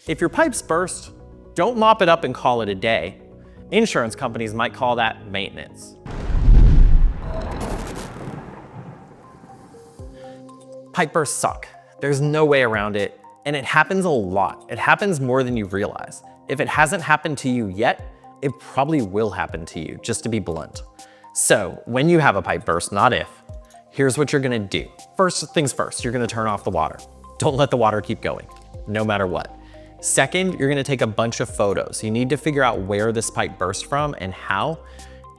If your pipes burst, don't mop it up and call it a day. Insurance companies might call that maintenance. Pipe bursts suck. There's no way around it, and it happens a lot. It happens more than you realize. If it hasn't happened to you yet, it probably will happen to you, just to be blunt. So when you have a pipe burst, not if, here's what you're gonna do. First things first, you're gonna turn off the water. Don't let the water keep going, no matter what. Second, you're gonna take a bunch of photos. You need to figure out where this pipe burst from and how,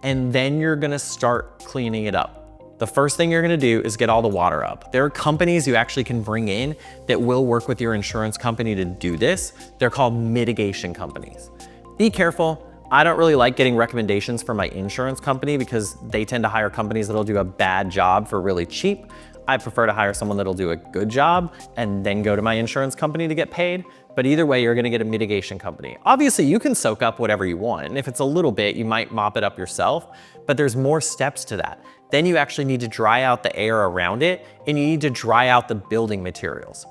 and then you're gonna start cleaning it up. The first thing you're gonna do is get all the water up. There are companies you actually can bring in that will work with your insurance company to do this. They're called mitigation companies. Be careful. I don't really like getting recommendations from my insurance company because they tend to hire companies that'll do a bad job for really cheap. I prefer to hire someone that'll do a good job and then go to my insurance company to get paid. But either way, you're gonna get a mitigation company. Obviously, you can soak up whatever you want. And if it's a little bit, you might mop it up yourself, but there's more steps to that. Then you actually need to dry out the air around it, and you need to dry out the building materials.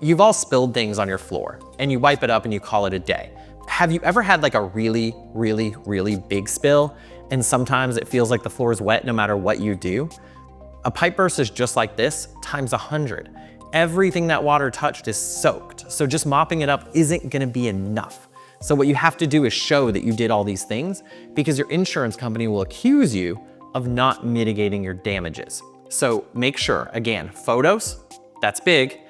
You've all spilled things on your floor, and you wipe it up and you call it a day. Have you ever had like a really, really, really big spill, and sometimes it feels like the floor is wet no matter what you do? A pipe burst is just like this, times 100. Everything that water touched is soaked, so just mopping it up isn't gonna be enough. So what you have to do is show that you did all these things, because your insurance company will accuse you of not mitigating your damages. So make sure, again, photos, that's big.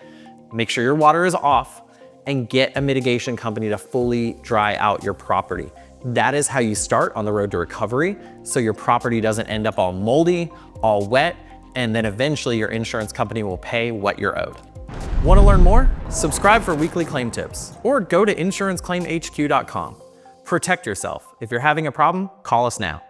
Make sure your water is off and get a mitigation company to fully dry out your property. That is how you start on the road to recovery, so your property doesn't end up all moldy, all wet, and then eventually your insurance company will pay what you're owed. Want to learn more? Subscribe for weekly claim tips or go to insuranceclaimhq.com. Protect yourself. If you're having a problem, call us now.